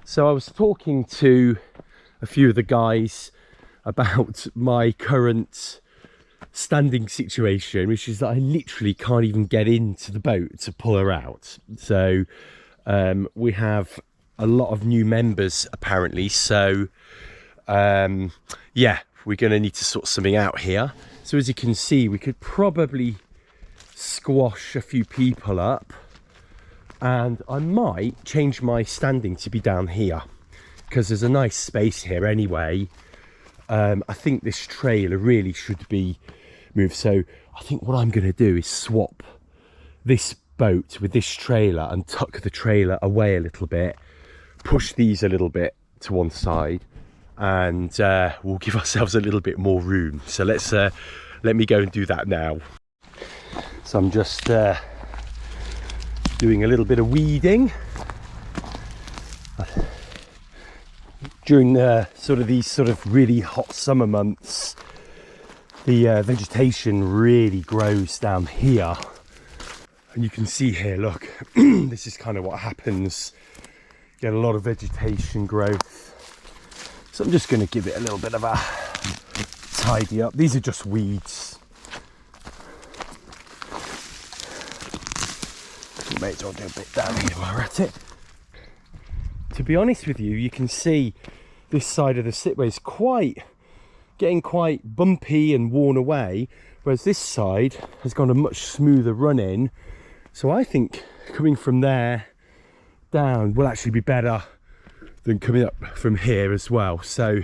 So I was talking to a few of the guys about my current standing situation, which is that I literally can't even get into the boat to pull her out. So we have a lot of new members apparently, so yeah, we're going to need to sort something out here. So as you can see, we could probably squash a few people up, and I might change my standing to be down here because there's a nice space here anyway. I think this trailer really should be moved, so I think what I'm going to do is swap this boat with this trailer and tuck the trailer away a little bit, push these a little bit to one side, and we'll give ourselves a little bit more room. So let me go and do that now. So I'm just doing a little bit of weeding during these really hot summer months. The vegetation really grows down here, and you can see here, look, this is kind of what happens. Get a lot of vegetation growth. So I'm just going to give it a little bit of a tidy up. These are just weeds. You may as well do a bit down here while we're at it. To be honest with you, you can see this side of the slipway is getting quite bumpy and worn away, whereas this side has got a much smoother run in. So I think coming from there down will actually be better than coming up from here as well. So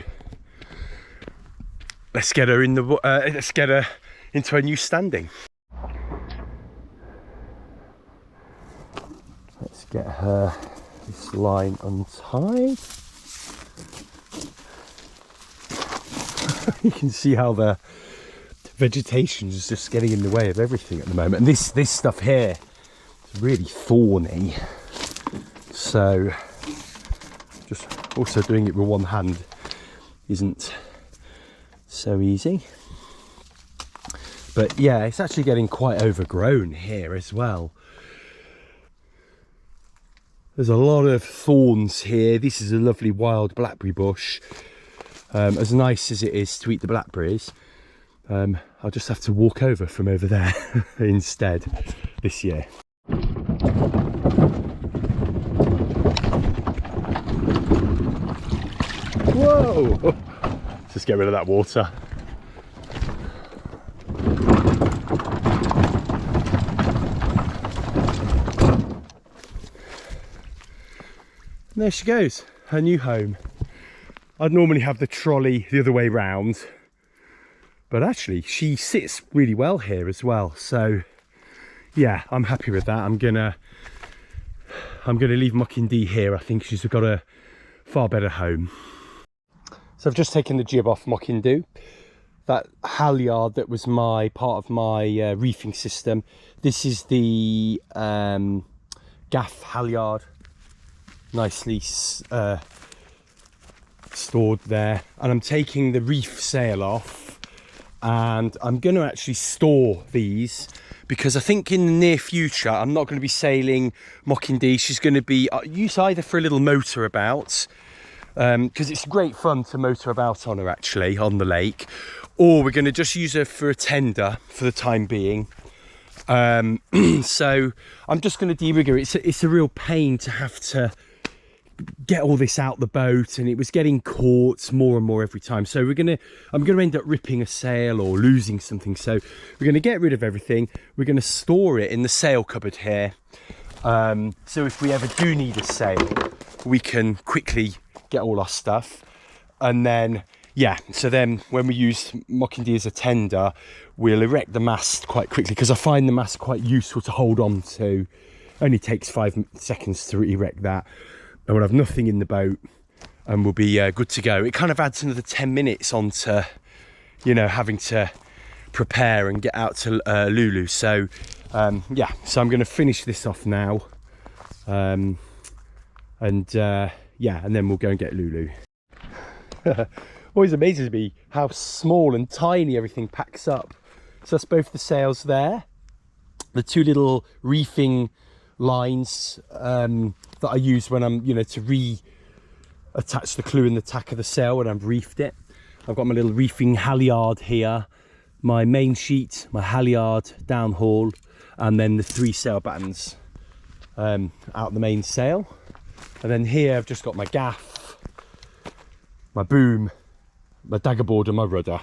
let's get her in the let's get her into a new standing. Let's get her this line untied. You can see how the vegetation is just getting in the way of everything at the moment, and this stuff here is really thorny, so just also doing it with one hand isn't so easy. But yeah, it's actually getting quite overgrown here as well. There's a lot of thorns here. This is a lovely wild blackberry bush. As nice as it is to eat the blackberries, I'll just have to walk over from over there instead this year. Whoa! Just get rid of that water. And there she goes, her new home. I'd normally have the trolley the other way round, but actually she sits really well here as well. So yeah, I'm happy with that. I'm gonna leave Mochyn here. I think she's got a far better home. So I've just taken the jib off Mochyn. That halyard that was part of my reefing system. This is the gaff halyard, nicely stored there, and I'm taking the reef sail off, and I'm going to actually store these because I think in the near future I'm not going to be sailing Mochyn. She's going to be used either for a little motor about, because it's great fun to motor about on her actually on the lake, or we're going to just use her for a tender for the time being. So I'm just going to de-rig her. It's a real pain to have to get all this out the boat, and it was getting caught more and more every time. So I'm gonna end up ripping a sail or losing something. So we're gonna get rid of everything. We're gonna store it in the sail cupboard here. So if we ever do need a sail, we can quickly get all our stuff. And then yeah, so then when we use Mochyn as a tender, we'll erect the mast quite quickly, because I find the mast quite useful to hold on to. Only takes 5 seconds to erect that. And we'll have nothing in the boat and we'll be good to go. It kind of adds another 10 minutes onto, you know, having to prepare and get out to Lulu. So yeah, so I'm going to finish this off now, yeah, and then we'll go and get Lulu. Always amazes me how small and tiny everything packs up. So that's both the sails there, the two little reefing lines that I use when I'm, you know, to attached the clue in the tack of the sail when I've reefed it. I've got my little reefing halyard here, my main sheet, my halyard downhaul, and then the 3 sail bands out the main sail. And then here I've just got my gaff, my boom, my daggerboard and my rudder.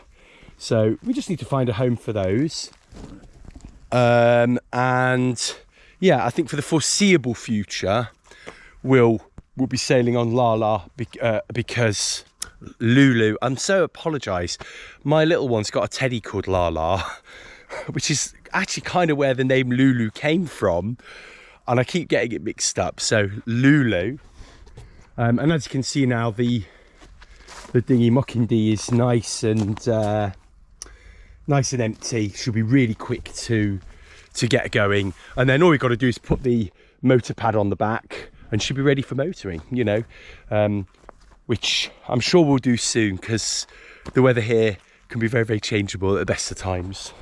So we just need to find a home for those. And yeah, I think for the foreseeable future, we'll be sailing on Lala because Lulu, I'm so apologise, my little one's got a teddy called Lala, which is actually kind of where the name Lulu came from, and I keep getting it mixed up. So Lulu, and as you can see now, the dinghy Mochyn is nice and empty. Should be really quick to get going, and then all we've got to do is put the motor pad on the back and should be ready for motoring, you know, which I'm sure we'll do soon because the weather here can be very, very changeable at the best of times.